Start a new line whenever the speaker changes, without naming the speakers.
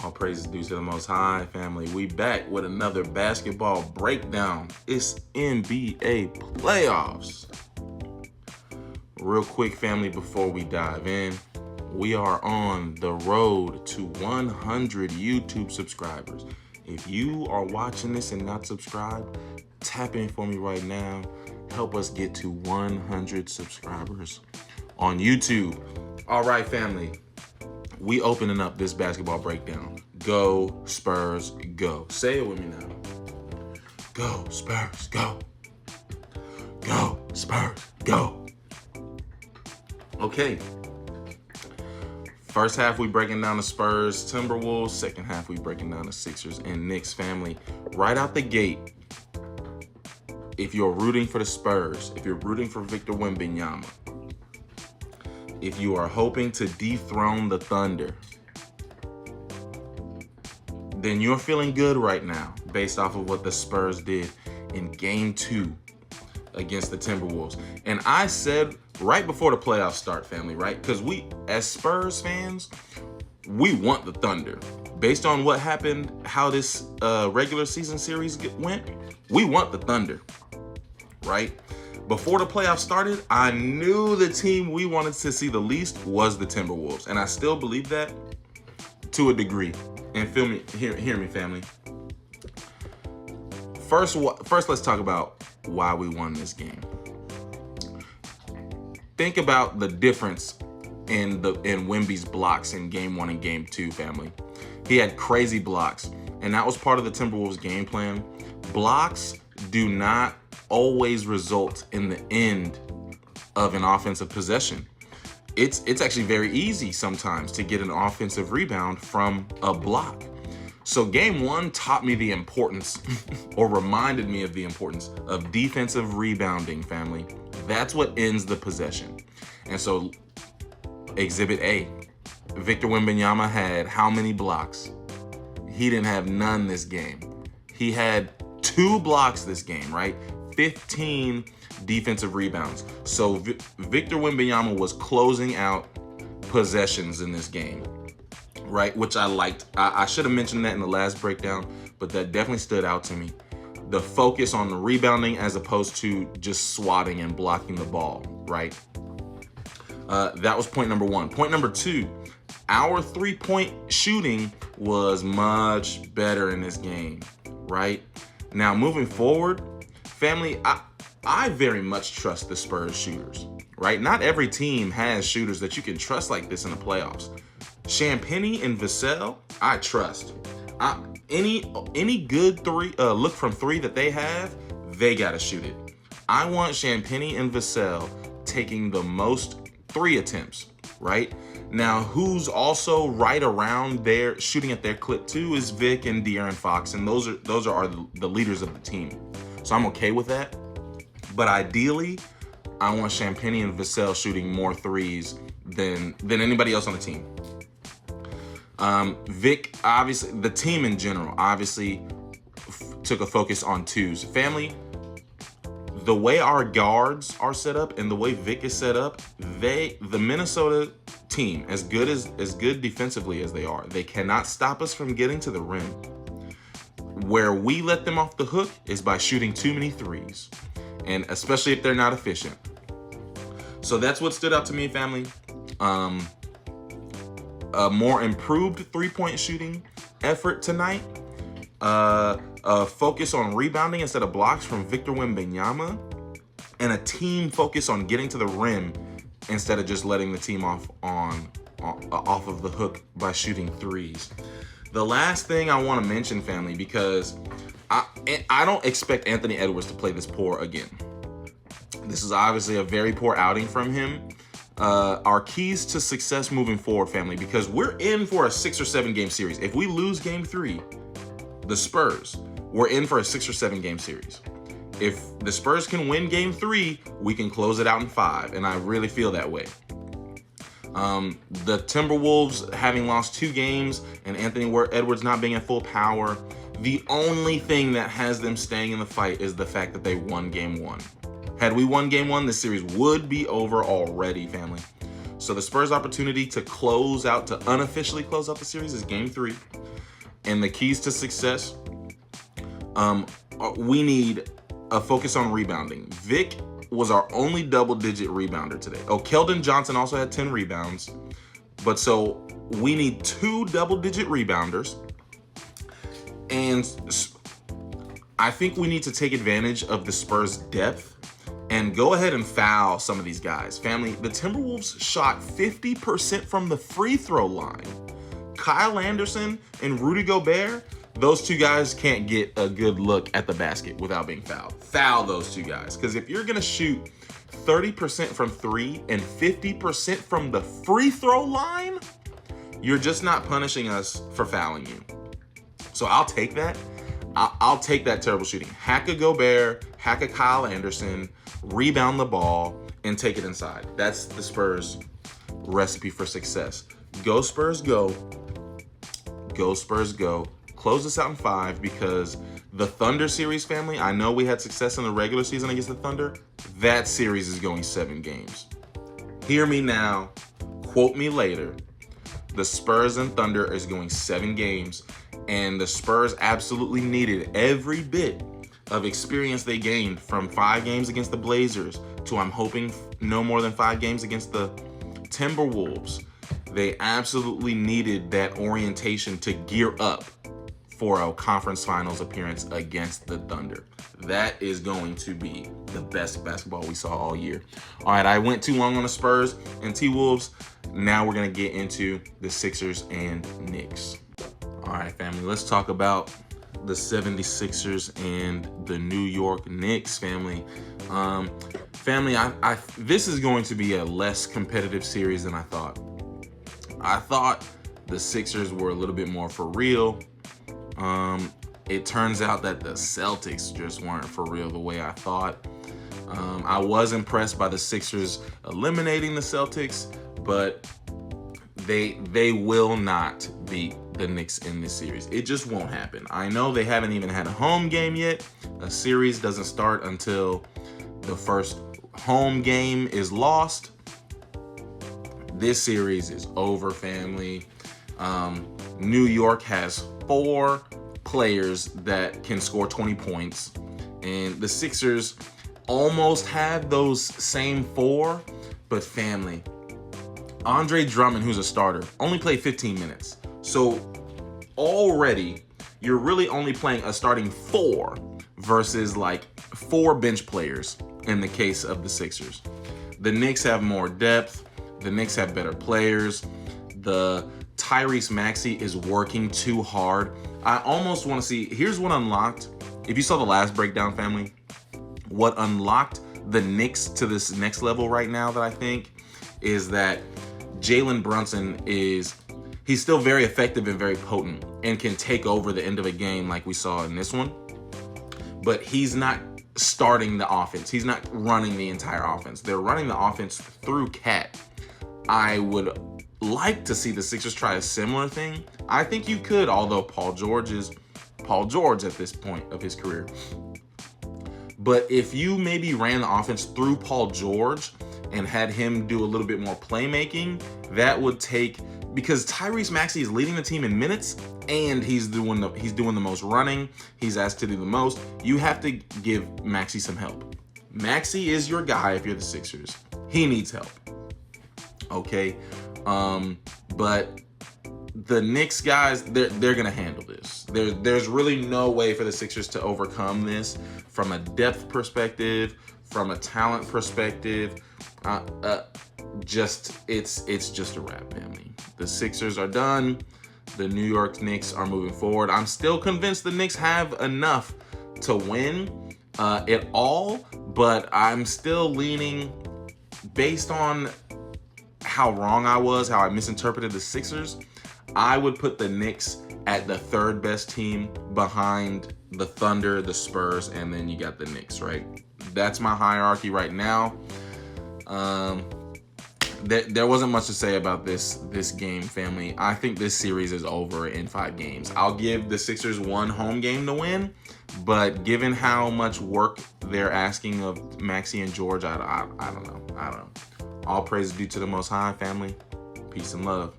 All praises due to the Most High, family. We back with another basketball breakdown. It's NBA playoffs. Real quick, family, before we dive in, we are on the road to 100 YouTube subscribers. If you are watching this and not subscribed, tap in for me right now. Help us get to 100 subscribers on YouTube. All right, family. We opening up this basketball breakdown. Go Spurs, go. Say it with me now. Go Spurs, go. Go Spurs, go. Okay. First half, we breaking down the Spurs, Timberwolves. Second half, we breaking down the Sixers and Knicks, family. Right out the gate, if you're rooting for the Spurs, if you're rooting for Victor Wembanyama, if you are hoping to dethrone the Thunder, then you're feeling good right now based off of what the Spurs did in Game 2 against the Timberwolves. And I said right before the playoffs start, family, right? Because we, as Spurs fans, we want the Thunder. Based on what happened, how this regular season series went, we want the Thunder, right? Before the playoffs started, I knew the team we wanted to see the least was the Timberwolves. And I still believe that to a degree. And hear me, family. First, let's talk about why we won this game. Think about the difference in Wemby's blocks in Game 1 and Game 2, family. He had crazy blocks. And that was part of the Timberwolves game plan. Blocks do not always result in the end of an offensive possession. It's actually very easy sometimes to get an offensive rebound from a block. So Game 1 taught me the importance or reminded me of the importance of defensive rebounding, family. That's what ends the possession. And so Exhibit A, Victor Wembanyama had how many blocks? He didn't have none this game. He had 2 blocks this game, right? 15 defensive rebounds. So Victor Wembanyama was closing out possessions in this game, right? Which I liked. I should have mentioned that in the last breakdown, but that definitely stood out to me. The focus on the rebounding as opposed to just swatting and blocking the ball, right? That was point number 1. Point number 2, our 3-point shooting was much better in this game, right? Now, moving forward, family, I very much trust the Spurs shooters, right? Not every team has shooters that you can trust like this in the playoffs. Champagnie and Vassell, I trust. Any good look from 3 that they have, they gotta shoot it. I want Champagnie and Vassell taking the most 3 attempts, right? Now, who's also right around there shooting at their clip too is Vic and De'Aaron Fox, and those are the leaders of the team. So I'm okay with that. But ideally, I want Champagnie and Vassell shooting more 3s than anybody else on the team. Vic, obviously, the team in general, obviously took a focus on 2s. Family, the way our guards are set up and the way Vic is set up, the Minnesota team, as good defensively as they are, they cannot stop us from getting to the rim. Where we let them off the hook is by shooting too many 3s, and especially if they're not efficient. So that's what stood out to me, family. A more improved 3-point shooting effort tonight. A focus on rebounding instead of blocks from Victor Wembanyama, and a team focus on getting to the rim instead of just letting the team off of the hook by shooting 3s. The last thing I want to mention, family, because I don't expect Anthony Edwards to play this poor again. This is obviously a very poor outing from him. Our keys to success moving forward, family, because we're in for a 6 or 7 game series. If we lose Game 3, the Spurs, we're in for a 6 or 7 game series. If the Spurs can win Game 3, we can close it out in 5, and I really feel that way. The Timberwolves having lost 2 games and Anthony Edwards not being at full power, the only thing that has them staying in the fight is the fact that they won Game 1. Had we won Game 1, this series would be over already, family. So the Spurs' opportunity to unofficially close out the series is game 3. And the keys to success, we need a focus on rebounding. Vic was our only double-digit rebounder today. Oh, Keldon Johnson also had 10 rebounds. But so we need 2 double-digit rebounders. And I think we need to take advantage of the Spurs' depth and go ahead and foul some of these guys. Family, the Timberwolves shot 50% from the free throw line. Kyle Anderson and Rudy Gobert, those 2 guys can't get a good look at the basket without being fouled. Foul those 2 guys. Because if you're going to shoot 30% from 3 and 50% from the free throw line, you're just not punishing us for fouling you. So I'll take that. I'll take that terrible shooting. Hack a Gobert, hack a Kyle Anderson, rebound the ball, and take it inside. That's the Spurs recipe for success. Go Spurs, go. Go Spurs, go. Close this out in 5 because the Thunder series, family, I know we had success in the regular season against the Thunder. That series is going 7 games. Hear me now. Quote me later. The Spurs and Thunder is going 7 games, and the Spurs absolutely needed every bit of experience they gained from 5 games against the Blazers to, I'm hoping, no more than 5 games against the Timberwolves. They absolutely needed that orientation to gear up for a conference finals appearance against the Thunder. That is going to be the best basketball we saw all year. All right, I went too long on the Spurs and T-Wolves. Now we're going to get into the Sixers and Knicks. All right, family, let's talk about the 76ers and the New York Knicks, family. This is going to be a less competitive series than I thought. I thought the Sixers were a little bit more for real. It turns out that the Celtics just weren't for real the way I thought. I was impressed by the Sixers eliminating the Celtics, but they will not beat the Knicks in this series. It just won't happen. I know they haven't even had a home game yet. A series doesn't start until the first home game is lost. This series is over, family. New York has 4 players that can score 20 points, and the Sixers almost have those same 4, but family, Andre Drummond, who's a starter, only played 15 minutes. So already you're really only playing a starting 4 versus like 4 bench players in the case of the Sixers. The Knicks have more depth. The Knicks have better players. The Tyrese Maxey is working too hard. I almost want to see, here's what unlocked. If you saw the last breakdown, family, what unlocked the Knicks to this next level right now that I think is that Jalen Brunson he's still very effective and very potent and can take over the end of a game like we saw in this one. But he's not starting the offense. He's not running the entire offense. They're running the offense through Cat. I would like to see the Sixers try a similar thing. I think you could, although Paul George is Paul George at this point of his career. But if you maybe ran the offense through Paul George and had him do a little bit more playmaking, that would take, because Tyrese Maxey is leading the team in minutes and he's doing the most running. He's asked to do the most. You have to give Maxey some help. Maxey is your guy if you're the Sixers. He needs help. Okay. But the Knicks guys, they're gonna handle this. There's really no way for the Sixers to overcome this from a depth perspective, from a talent perspective. It's just a wrap, family. The Sixers are done. The New York Knicks are moving forward. I'm still convinced the Knicks have enough to win it all, but I'm still leaning, based on how wrong I was, how I misinterpreted the Sixers, I would put the Knicks at the 3rd best team behind the Thunder, the Spurs, and then you got the Knicks, right? That's my hierarchy right now. There wasn't much to say about this game, family. I think this series is over in 5 games. I'll give the Sixers 1 home game to win, but given how much work they're asking of Maxey and George, I don't know. All praise is due to the Most High, family. Peace and love.